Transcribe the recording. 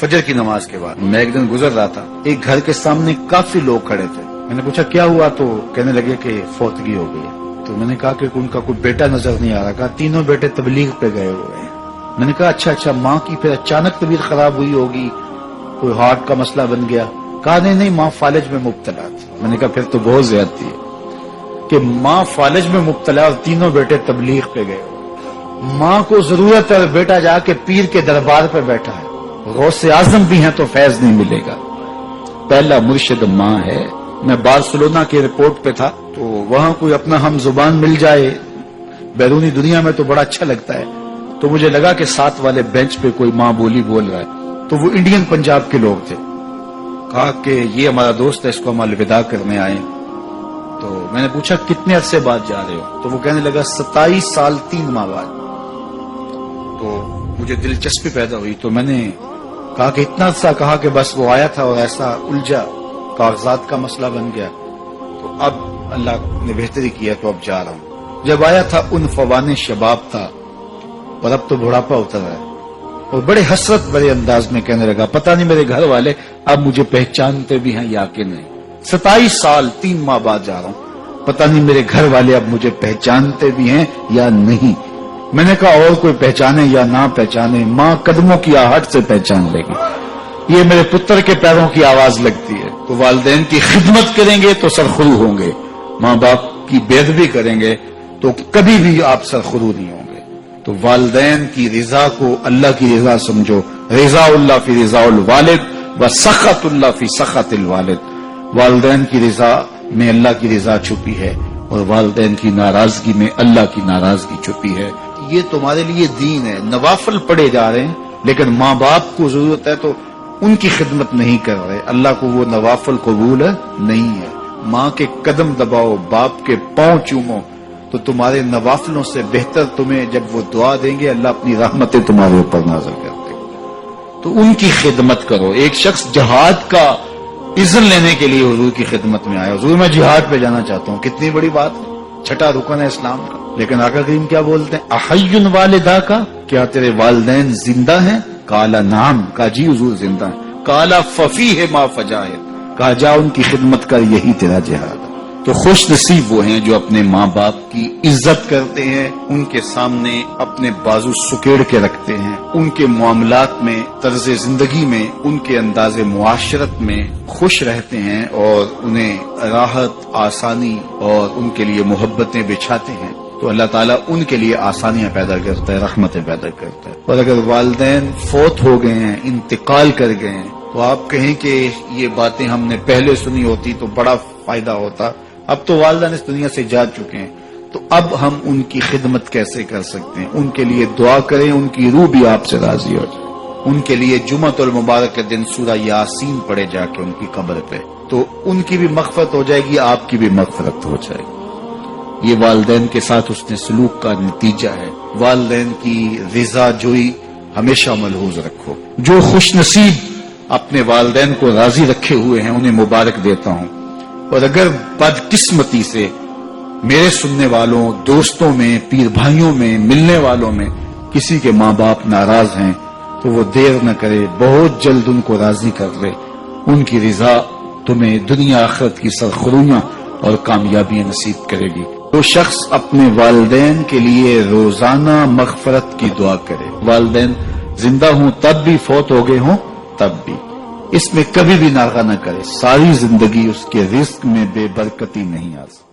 فجر کی نماز کے بعد میں ایک دن گزر رہا تھا، ایک گھر کے سامنے کافی لوگ کھڑے تھے. میں نے پوچھا کیا ہوا، تو کہنے لگے کہ فوتگی ہو گئی. تو میں نے کہا کہ ان کا کوئی بیٹا نظر نہیں آ رہا. کہا تینوں بیٹے تبلیغ پہ گئے ہوئے ہیں. میں نے کہا اچھا ماں کی پھر اچانک طبیعت خراب ہوئی ہوگی، کوئی ہارٹ کا مسئلہ بن گیا. کہا نہیں ماں فالج میں مبتلا تھی. میں نے کہا پھر تو بہت زیادتی ہے کہ ماں فالج میں مبتلا اور تینوں بیٹے تبلیغ پہ گئے. ماں کو ضرورت ہے، بیٹا جا کے پیر کے دربار پہ بیٹھا ہے. غوث اعظم بھی ہیں تو فیض نہیں ملے گا. پہلا مرشد ماں ہے. میں بارسلونا کے ایئرپورٹ پہ تھا تو وہاں کوئی اپنا ہم زبان مل جائے بیرونی دنیا میں تو بڑا اچھا لگتا ہے. تو مجھے لگا کہ ساتھ والے بینچ پہ کوئی ماں بولی بول رہا ہے، تو وہ انڈین پنجاب کے لوگ تھے. کہا کہ یہ ہمارا دوست ہے، اس کو ہم الوداع کرنے آئے. تو میں نے پوچھا کتنے عرصے بعد جا رہے ہو؟ تو وہ کہنے لگا 27 سال 3 ماہ بعد. تو مجھے دلچسپی پیدا ہوئی تو میں نے کہا کہ اتنا عرصہ؟ کہا کہ بس وہ آیا تھا اور ایسا الجھا، کاغذات کا مسئلہ بن گیا، تو اب اللہ نے بہتری کیا تو اب جا رہا ہوں. جب آیا تھا عنفوان شباب تھا اور اب تو بڑھاپا اتر رہا ہے. اور بڑے حسرت بڑے انداز میں کہنے لگا پتہ نہیں میرے گھر والے اب مجھے پہچانتے بھی ہیں یا کہ نہیں. 27 سال 3 ماہ بعد جا رہا ہوں، پتہ نہیں میرے گھر والے اب مجھے پہچانتے بھی ہیں یا نہیں. میں نے کہا اور کوئی پہچانے یا نہ پہچانے، ماں قدموں کی آہٹ سے پہچان لے گی. یہ میرے پتر کے پیروں کی آواز لگتی ہے. تو والدین کی خدمت کریں گے تو سرخرو ہوں گے، ماں باپ کی بے ادبی کریں گے تو کبھی بھی آپ سرخرو نہیں ہوں گے. تو والدین کی رضا کو اللہ کی رضا سمجھو. رضا اللہ فی رضا الوالد و سخط اللہ فی سخط الوالد. والدین کی رضا میں اللہ کی رضا چھپی ہے اور والدین کی ناراضگی میں اللہ کی ناراضگی چھپی ہے. یہ تمہارے لیے دین ہے. نوافل پڑھے جا رہے ہیں لیکن ماں باپ کو ضرورت ہے تو ان کی خدمت نہیں کر رہے. اللہ کو وہ نوافل قبول نہیں ہے. ماں کے قدم دباؤ، باپ کے پاؤں چومو تو تمہارے نوافلوں سے بہتر تمہیں جب وہ دعا دیں گے اللہ اپنی رحمتیں تمہارے اوپر نازل کرتے ہیں. تو ان کی خدمت کرو. ایک شخص جہاد کا اذن لینے کے لیے حضور کی خدمت میں آیا، حضور میں جہاد پہ جانا چاہتا ہوں. کتنی بڑی بات ہے، 6واں رکن ہے اسلام کا. لیکن آقا کریم کیا بولتے ہیں؟ احی والدہ کا، کیا تیرے والدین زندہ ہیں؟ کالا نام، کہا جی حضور زندہ ہیں. کالا ففیہ ما فجاہد، کہا جا ان کی خدمت کر، یہی تیرا جہاد ہے. تو خوش نصیب وہ ہیں جو اپنے ماں باپ کی عزت کرتے ہیں، ان کے سامنے اپنے بازو سکیڑ کے رکھتے ہیں، ان کے معاملات میں، طرز زندگی میں، ان کے انداز معاشرت میں خوش رہتے ہیں اور انہیں راحت، آسانی اور ان کے لیے محبتیں بچھاتے ہیں. تو اللہ تعالیٰ ان کے لیے آسانیاں پیدا کرتا ہے، رحمتیں پیدا کرتا ہے. اور اگر والدین فوت ہو گئے ہیں، انتقال کر گئے ہیں، تو آپ کہیں کہ یہ باتیں ہم نے پہلے سنی ہوتی تو بڑا فائدہ ہوتا. اب تو والدین اس دنیا سے جا چکے ہیں تو اب ہم ان کی خدمت کیسے کر سکتے ہیں؟ ان کے لیے دعا کریں، ان کی روح بھی آپ سے راضی ہو جائے. ان کے لیے جمعۃ المبارک کے دن سورہ یاسین پڑھے جا کے ان کی قبر پہ، تو ان کی بھی مغفرت ہو جائے گی، آپ کی بھی مغفرت ہو جائے گی. یہ والدین کے ساتھ اس نے سلوک کا نتیجہ ہے. والدین کی رضا جوئی ہمیشہ ملحوظ رکھو. جو خوش نصیب اپنے والدین کو راضی رکھے ہوئے ہیں انہیں مبارک دیتا ہوں. اور اگر بدقسمتی سے میرے سننے والوں، دوستوں میں، پیر بھائیوں میں، ملنے والوں میں کسی کے ماں باپ ناراض ہیں تو وہ دیر نہ کرے، بہت جلد ان کو راضی کر لے. ان کی رضا تمہیں دنیا آخرت کی سرخرویاں اور کامیابیاں نصیب کرے گی. وہ شخص اپنے والدین کے لیے روزانہ مغفرت کی دعا کرے. والدین زندہ ہوں تب بھی، فوت ہو گئے ہوں تب بھی، اس میں کبھی بھی ناغہ نہ کرے. ساری زندگی اس کے رزق میں بے برکتی نہیں آ سکتی.